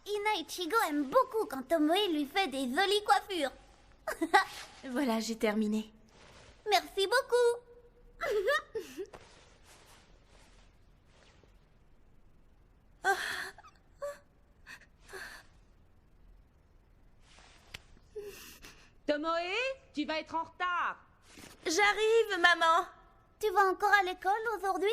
Ina Ichigo aime beaucoup quand Tomoe lui fait des jolies coiffures. Voilà, j'ai terminé. Merci beaucoup. Tomoe, tu vas être en retard. J'arrive, maman. Tu vas encore à l'école aujourd'hui?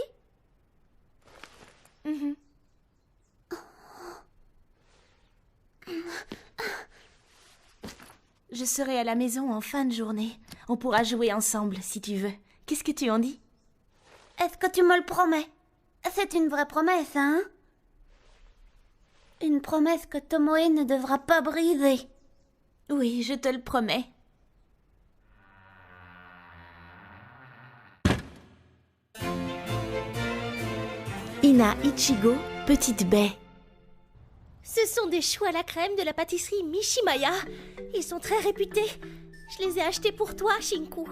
Je serai à la maison en fin de journée. On pourra jouer ensemble, si tu veux. Qu'est-ce que tu en dis? Est-ce que tu me le promets? C'est une vraie promesse, hein? Une promesse que Tomoe ne devra pas briser. Oui, je te le promets. Ina Ichigo, petite baie. Ce sont des choux à la crème de la pâtisserie Mishimaya. Ils sont très réputés. Je les ai achetés pour toi, Shinku.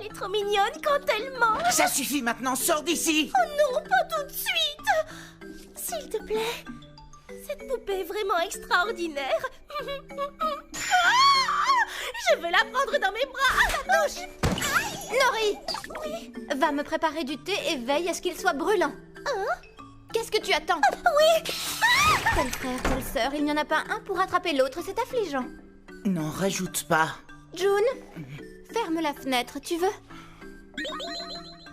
Elle est trop mignonne quand elle mange. Ça suffit maintenant, sors d'ici! Oh non, pas tout de suite. S'il te plaît. Cette poupée est vraiment extraordinaire. Je veux la prendre dans mes bras à la douche. Nori! Oui? Va me préparer du thé et veille à ce qu'il soit brûlant. Qu'est-ce que tu attends? Oui. Tel frère, telle sœur, il n'y en a pas un pour attraper l'autre, c'est affligeant. N'en rajoute pas. June, ferme la fenêtre, tu veux?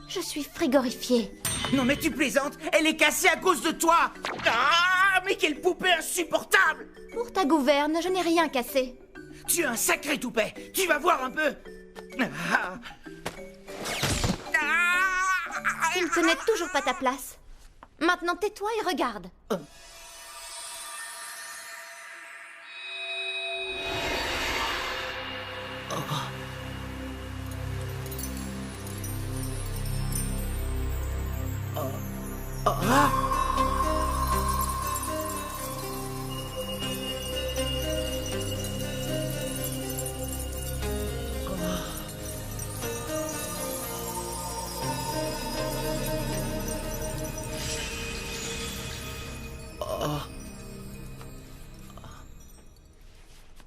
Je suis frigorifiée. Non mais tu plaisantes, elle est cassée à cause de toi! Ah, mais quelle poupée insupportable! Pour ta gouverne, je n'ai rien cassé. Tu es un sacré toupet, tu vas voir un peu! Ah. Ah. Tu ne tenais toujours pas ta place. Maintenant tais-toi et regarde.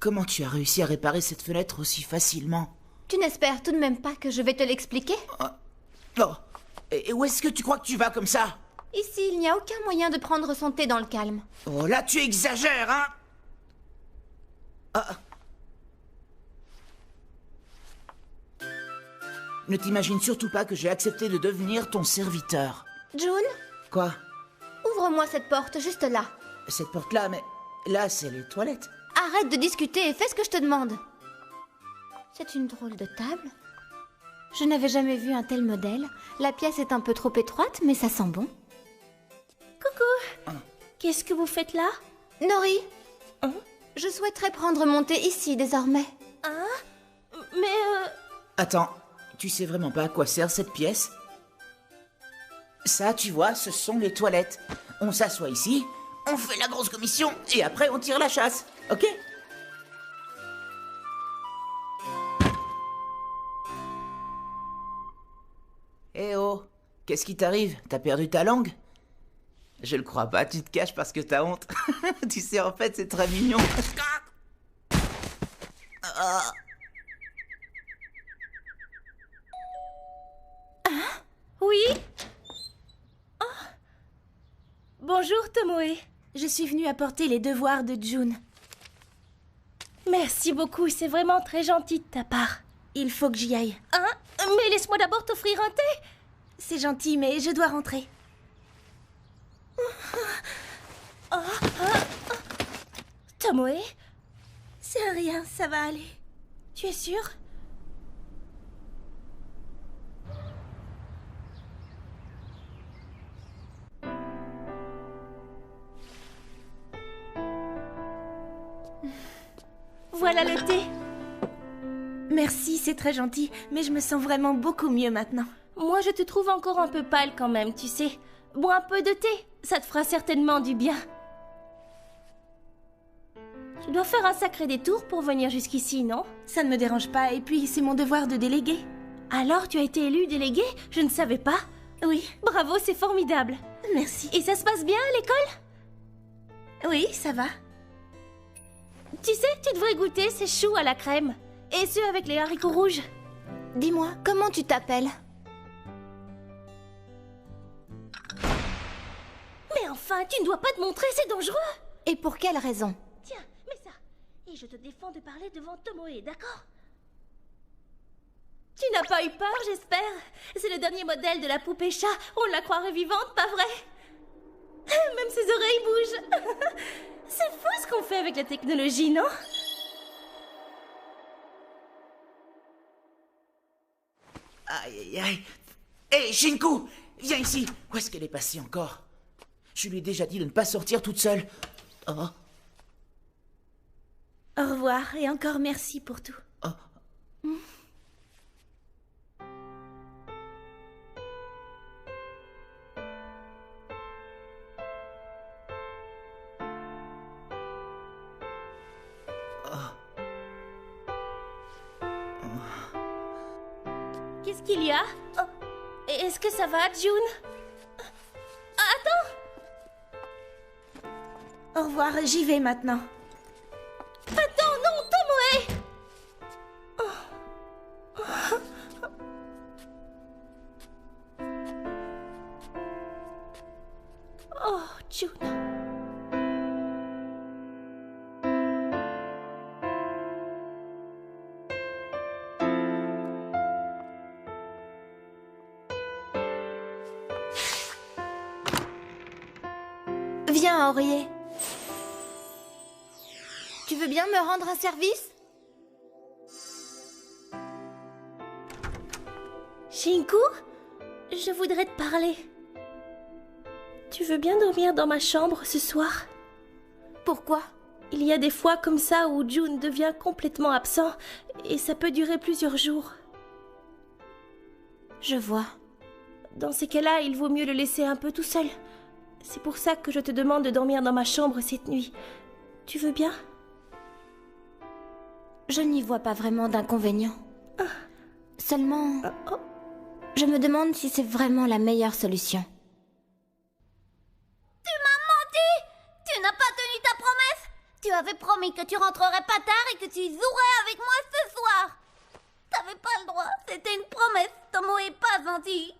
Comment tu as réussi à réparer cette fenêtre aussi facilement? Tu n'espères tout de même pas que je vais te l'expliquer? Oh. Et où est-ce que tu crois que tu vas comme ça? Ici, il n'y a aucun moyen de prendre son thé dans le calme. Oh là, tu exagères, hein? Ah. Ne t'imagine surtout pas que j'ai accepté de devenir ton serviteur. June, Quoi? ouvre-moi cette porte juste là. Cette porte-là, mais là, c'est les toilettes. Arrête de discuter et fais ce que je te demande. C'est une drôle de table. Je n'avais jamais vu un tel modèle. La pièce est un peu trop étroite, mais ça sent bon. Coucou. Qu'est-ce que vous faites là? Nori, je souhaiterais prendre mon thé ici désormais. Mais Attends, tu sais vraiment pas à quoi sert cette pièce? Ça, tu vois, ce sont les toilettes. On s'assoit ici, on fait la grosse commission, et après on tire la chasse, ok? Eh oh, qu'est-ce qui t'arrive? T'as perdu ta langue? Je le crois pas, tu te caches parce que t'as honte. Tu sais, en fait, c'est très mignon. oui. Oh. Bonjour Tomoe. Je suis venue apporter les devoirs de June. Merci beaucoup, c'est vraiment très gentil de ta part. Il faut que j'y aille. Mais laisse-moi d'abord t'offrir un thé. C'est gentil, mais je dois rentrer. Tomoe, c'est rien, ça va aller. Tu es sûre? Voilà le thé. Merci, c'est très gentil, mais je me sens vraiment beaucoup mieux maintenant. Moi, je te trouve encore un peu pâle quand même, tu sais. Bois un peu de thé, ça te fera certainement du bien. Tu dois faire un sacré détour pour venir jusqu'ici, non? Ça ne me dérange pas, et puis c'est mon devoir de déléguer. Alors, tu as été élue déléguée? Je ne savais pas. Oui, Bravo, c'est formidable. merci. Et ça se passe bien à l'école? Oui, ça va. Tu sais, tu devrais goûter ces choux à la crème. Et ceux avec les haricots rouges. Dis-moi, comment tu t'appelles? Mais enfin, tu ne dois pas te montrer, c'est dangereux. Et pour quelle raison? Tiens, mets ça. Et je te défends de parler devant Tomoe, d'accord? Tu n'as pas eu peur, j'espère? C'est le dernier modèle de la poupée chat. On la croirait vivante, pas vrai? Même ses oreilles bougent. C'est fou ce qu'on fait avec la technologie, non? Aïe, aïe, aïe. Hé, Shinku, viens ici. Où est-ce qu'elle est passée encore? Je lui ai déjà dit de ne pas sortir toute seule. Oh, Au revoir, et encore merci pour tout. oh. Qu'est-ce qu'il y a? Oh. Est-ce que ça va, June? Attends! Au revoir, j'y vais maintenant. Attends, non, Tomoe! Oh, June. Viens, Henriet. Tu veux bien me rendre un service? Shinku, je voudrais te parler. Tu veux bien dormir dans ma chambre ce soir? Pourquoi? Il y a des fois comme ça où June devient complètement absent et ça peut durer plusieurs jours. Je vois. Dans ces cas-là, il vaut mieux le laisser un peu tout seul. C'est pour ça que je te demande de dormir dans ma chambre cette nuit. Tu veux bien? Je n'y vois pas vraiment d'inconvénient. Seulement, je me demande si c'est vraiment la meilleure solution. Tu m'as menti! Tu n'as pas tenu ta promesse! Tu avais promis que tu rentrerais pas tard et que tu jouerais avec moi ce soir! T'avais pas le droit, c'était une promesse, Tomo est pas gentil!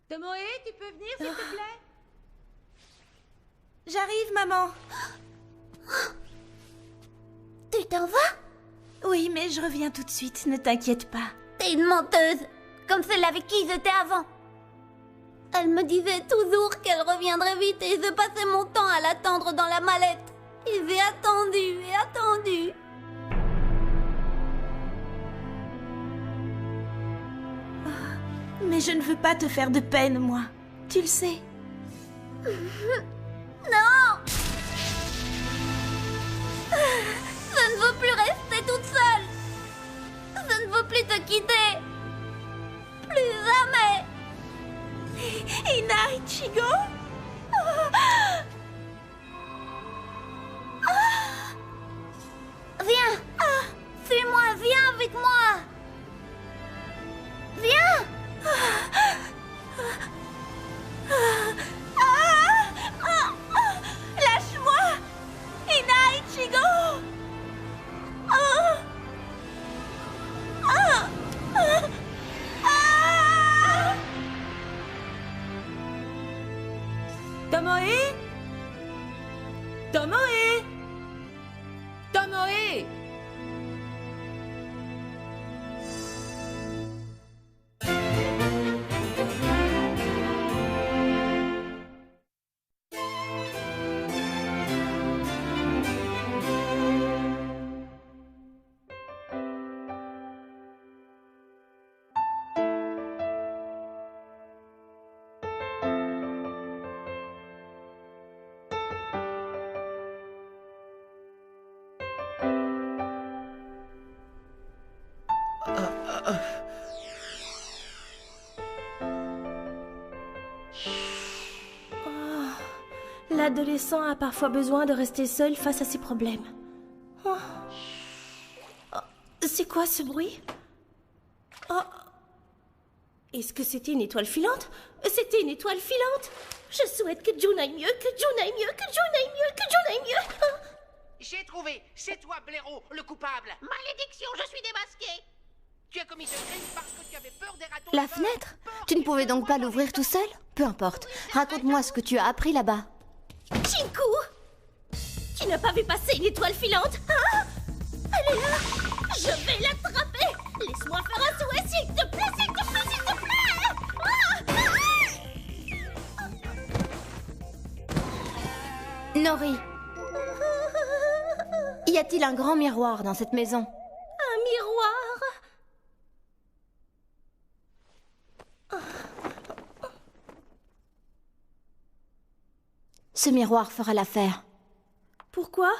Tomoe, tu peux venir, s'il te plaît? J'arrive, maman. Tu t'en vas? Oui, mais je reviens tout de suite, ne t'inquiète pas. T'es une menteuse, comme celle avec qui j'étais avant. Elle me disait toujours qu'elle reviendrait vite et je passais mon temps à l'attendre dans la mallette. Et j'ai attendu et attendu. Mais je ne veux pas te faire de peine, moi. Tu le sais. Non! Je ne veux plus rester toute seule. Je ne veux plus te quitter. Plus jamais. Ina Ichigo? Viens. Suis-moi, viens avec moi. Viens. Lâche-moi! Ina Ichigo! Tomoe? Tomoe? Tomoe? La adolescent a parfois besoin de rester seul face à ses problèmes. Oh. Oh, c'est quoi ce bruit? Oh. Est-ce que c'était une étoile filante? C'était une étoile filante! Je souhaite que June aille mieux, que June aille mieux, que June aille mieux, que June aille mieux! Oh. J'ai trouvé! C'est toi, blaireau, le coupable! Malédiction, je suis démasquée! Tu as commis ce crime parce que tu avais peur des ratons. La fenêtre? Tu ne pouvais donc pas l'ouvrir tout seul? Peu importe. Raconte-moi ce que tu as appris là-bas. Shinku! Tu n'as pas vu passer une étoile filante? Ah! Elle est là! Je vais l'attraper! Laisse-moi faire un souhait, s'il te plaît, s'il te plaît, s'il te plaît! Nori, y a-t-il un grand miroir dans cette maison? Un miroir? Ce miroir fera l'affaire. Pourquoi?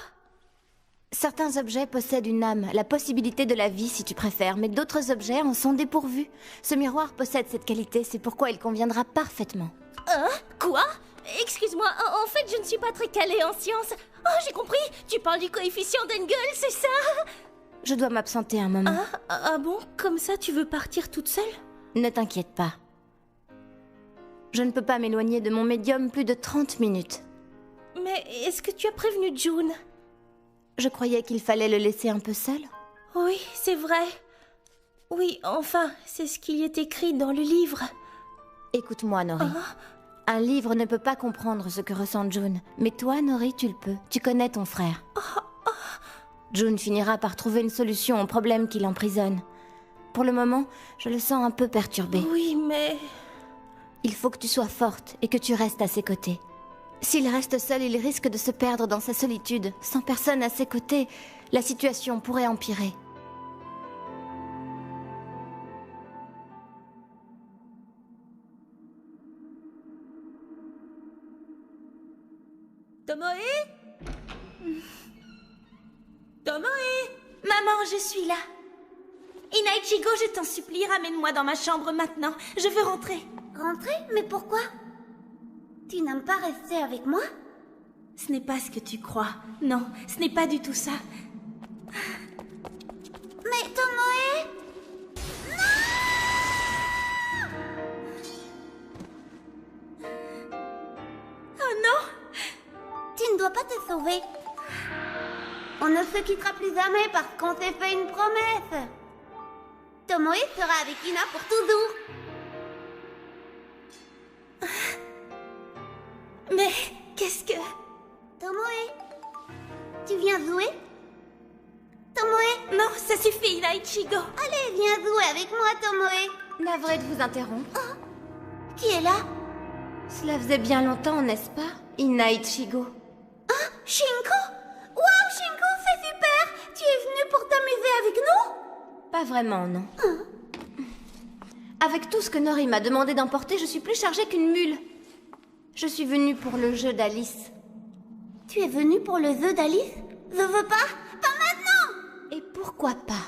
Certains objets possèdent une âme, la possibilité de la vie si tu préfères, mais d'autres objets en sont dépourvus. Ce miroir possède cette qualité, c'est pourquoi il conviendra parfaitement. Quoi? Excuse-moi, en fait, je ne suis pas très calée en sciences. Oh, j'ai compris! Tu parles du coefficient d'Engel, c'est ça? Je dois m'absenter un moment. Ah bon? Comme ça, tu veux partir toute seule? Ne t'inquiète pas. Je ne peux pas m'éloigner de mon médium plus de 30 minutes. Mais est-ce que tu as prévenu June? Je croyais qu'il fallait le laisser un peu seul. Oui, c'est vrai. Oui, enfin, c'est ce qu'il y est écrit dans le livre. Écoute-moi, Nori. Un livre ne peut pas comprendre ce que ressent June. Mais toi, Nori, tu le peux. Tu connais ton frère. June finira par trouver une solution au problème qui l'emprisonne. Pour le moment, je le sens un peu perturbé. Oui, mais... Il faut que tu sois forte et que tu restes à ses côtés. S'il reste seul, il risque de se perdre dans sa solitude. Sans personne à ses côtés, la situation pourrait empirer. Tomoe? Tomoe? Maman, je suis là. Inaichigo, je t'en supplie, ramène-moi dans ma chambre maintenant. Je veux rentrer. Rentrer? Mais pourquoi? Tu n'aimes pas rester avec moi? Ce n'est pas ce que tu crois. Non, ce n'est pas du tout ça. Mais Tomoe? Oh non! Tu ne dois pas te sauver. On ne se quittera plus jamais parce qu'on s'est fait une promesse. Tomoe sera avec Ina pour toujours. Mais qu'est-ce que... Tomoe, tu viens jouer? Tomoe, Non, ça suffit, Inaichigo. allez, viens jouer avec moi, Tomoe. Navré de vous interrompre. Qui est là? Cela faisait bien longtemps, n'est-ce pas, Inaichigo? Shinku? Waouh, Shinku, c'est super! Tu es venu pour t'amuser avec nous? Pas vraiment, non. Avec tout ce que Nori m'a demandé d'emporter, je suis plus chargée qu'une mule. Je suis venue pour le jeu d'Alice. Tu es venu pour le jeu d'Alice? Je veux pas? Pas maintenant! Et pourquoi pas?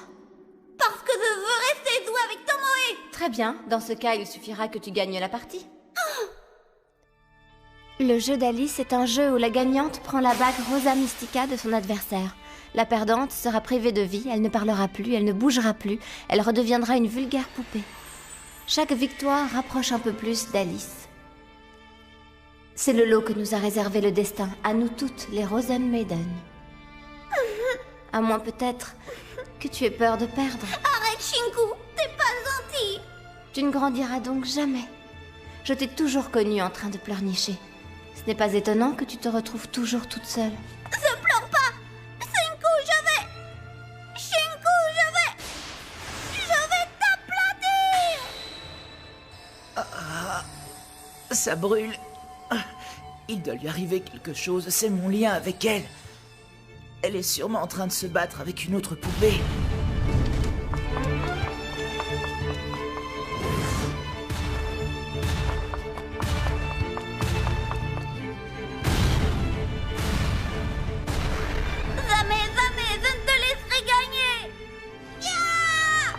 Parce que je veux rester jouer avec Tomoe! Très bien, dans ce cas, il suffira que tu gagnes la partie. Le jeu d'Alice est un jeu où la gagnante prend la bague Rosa Mystica de son adversaire. La perdante sera privée de vie, elle ne parlera plus, elle ne bougera plus, elle redeviendra une vulgaire poupée. Chaque victoire rapproche un peu plus d'Alice. C'est le lot que nous a réservé le destin, à nous toutes, les Rosen Maiden. À moins peut-être que tu aies peur de perdre. Arrête, Shinku! T'es pas gentil! Tu ne grandiras donc jamais. Je t'ai toujours connue en train de pleurnicher. Ce n'est pas étonnant que tu te retrouves toujours toute seule. Je pleure pas! Shinku, je vais... Shinku, je vais t'aplatir! Ça brûle. Il doit lui arriver quelque chose, c'est mon lien avec elle. Elle est sûrement en train de se battre avec une autre poupée. Jamais, jamais, je ne te laisserai gagner! Yeah!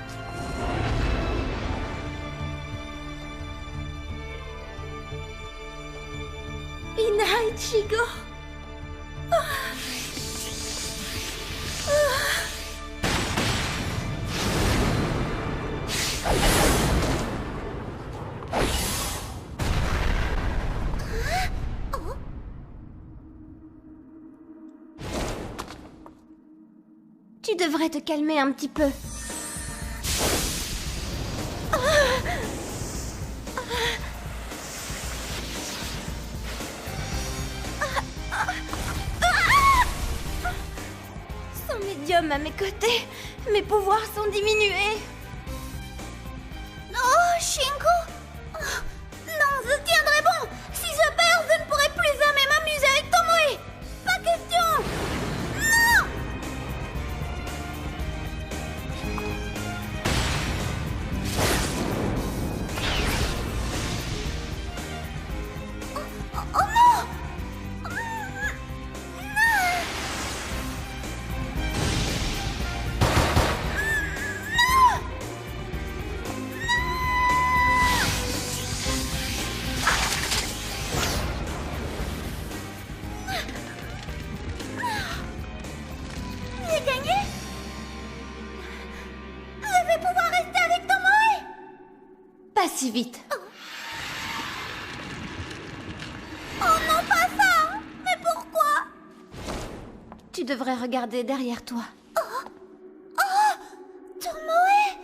Inaichigo! devrais te calmer un petit peu. Sans médium à mes côtés, mes pouvoirs sont diminués. Oh, Shinku! Oh, non, je tiendrai bon! Si je perds, je ne pourrai plus jamais m'amuser avec Tomoe! Pas question! Non! Oh non! J'ai gagné? Je vais pouvoir rester avec Tomoe? Pas si vite. Oh non, pas ça! Mais pourquoi? Tu devrais regarder derrière toi. Tomoe!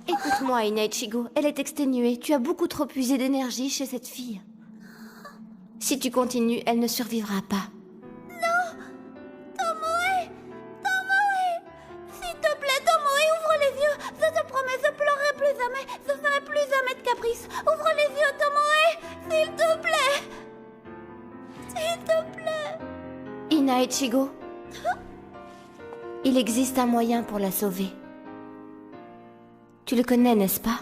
Écoute-moi, Inaichigo, elle est exténuée. Tu as beaucoup trop usé d'énergie chez cette fille. Si tu continues, elle ne survivra pas. Tomoe! S'il te plaît, Tomoe, ouvre les yeux! Je te promets, je pleurerai plus jamais! Je ferai plus jamais de caprice! Ouvre les yeux, Tomoe! S'il te plaît! S'il te plaît! Inaichigo, il existe un moyen pour la sauver. Tu le connais, n'est-ce pas?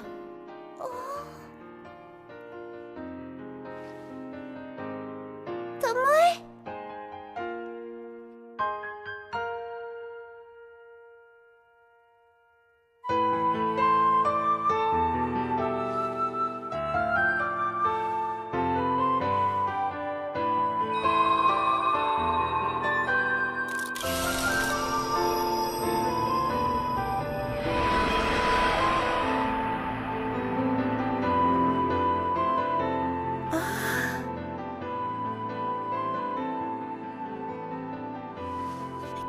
Tomoe!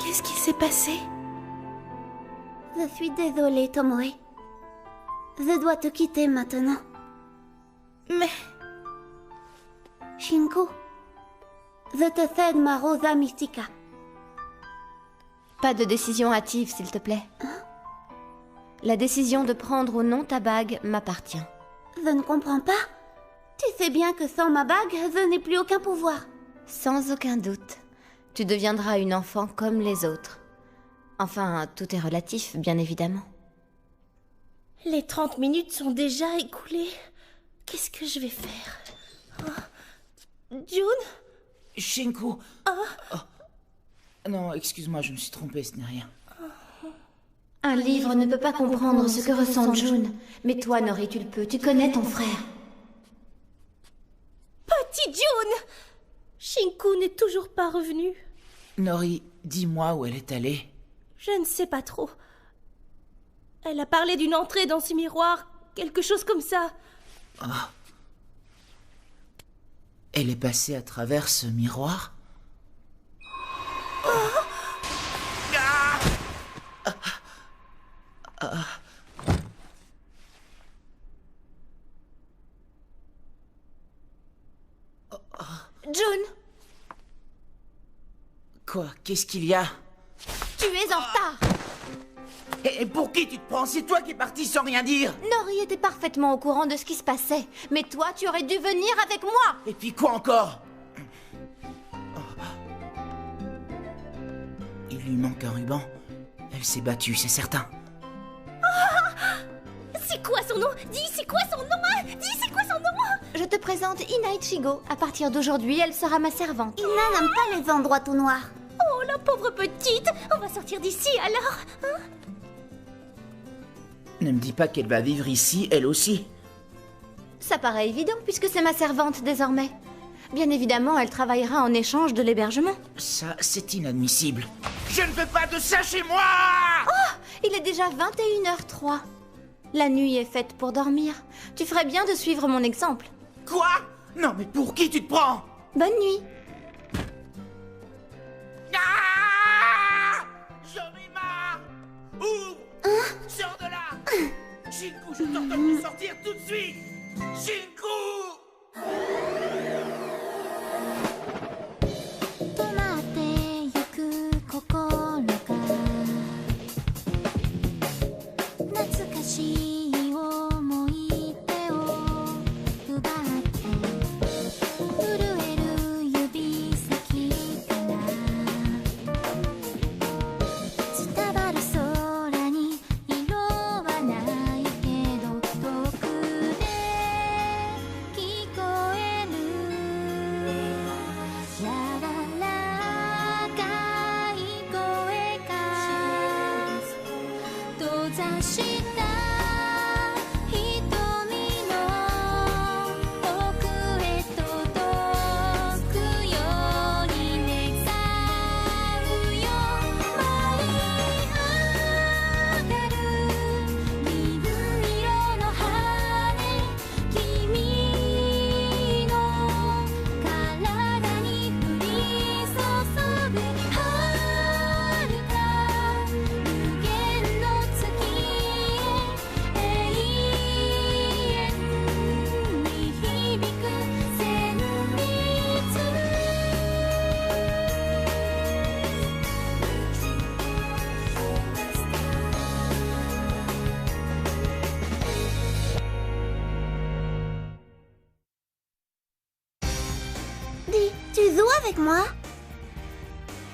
Qu'est-ce qui s'est passé? Je suis désolée, Tomoe. Je dois te quitter maintenant. Mais... Shinku, je te cède ma Rosa Mystica. Pas de décision hâtive, s'il te plaît. La décision de prendre ou non ta bague m'appartient. Je ne comprends pas. Tu sais bien que sans ma bague, je n'ai plus aucun pouvoir. Sans aucun doute. Tu deviendras une enfant comme les autres. Enfin, tout est relatif, bien évidemment. Les 30 minutes sont déjà écoulées. Qu'est-ce que je vais faire? June? Shinku. Oh. Non, excuse-moi, je me suis trompée, ce n'est rien. Un livre ne peut pas comprendre ce que ressent June. Mais toi, Nori, tu le peux. Tu connais ton frère. Petit June! Shinku n'est toujours pas revenu. Nori, dis-moi où elle est allée. Je ne sais pas trop. Elle a parlé d'une entrée dans ce miroir, quelque chose comme ça. Oh. Elle est passée à travers ce miroir? June! Quoi? Qu'est-ce qu'il y a? Tu es en retard! Et pour qui tu te prends? C'est toi qui es parti sans rien dire! Nori était parfaitement au courant de ce qui se passait. Mais toi, tu aurais dû venir avec moi! Et puis quoi encore? Il lui manque un ruban. Elle s'est battue, c'est certain. C'est quoi son nom? Dis, c'est quoi son nom? Hein? Dis, c'est quoi son nom? Je te présente Inaichigo. À partir d'aujourd'hui, elle sera ma servante. Ina n'aime pas les endroits tout noirs. Oh, la pauvre petite! On va sortir d'ici alors, hein? Ne me dis pas qu'elle va vivre ici, elle aussi. Ça paraît évident puisque c'est ma servante désormais. Bien évidemment, elle travaillera en échange de l'hébergement. Ça, c'est inadmissible. Je ne veux pas de ça chez moi! Il est déjà 21h03. La nuit est faite pour dormir. Tu ferais bien de suivre mon exemple. Quoi? Non, mais pour qui tu te prends? Bonne nuit. Shinku, je t'ordonne de sortir tout de suite. Shinku! 止まってゆく心が懐かしい思い出を奪って震える指先から伝わる空に色はないけど遠くで聞こえるやららかい声が閉ざした瞳の奥へ届くように願うよ舞い上がる銀色の羽君の体に降り注ぐ遥か無限の月へ永遠に響く旋律Dis, tu joues avec moi?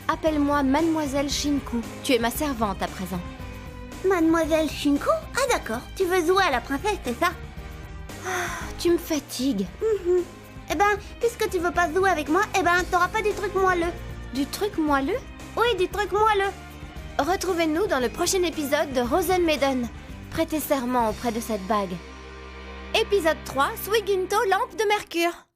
Appelle-moi Mademoiselle Shinku. Tu es ma servante à présent. Mademoiselle Shinku? Ah d'accord, tu veux jouer à la princesse, c'est ça? Tu me fatigues. Eh ben, puisque tu veux pas jouer avec moi, eh ben, t'auras pas du truc moelleux. Du truc moelleux? Oui, du truc moelleux. Retrouvez-nous dans le prochain épisode de Rosenmaiden. Prêtez serment auprès de cette bague. Épisode 3, Suiginto, lampe de mercure.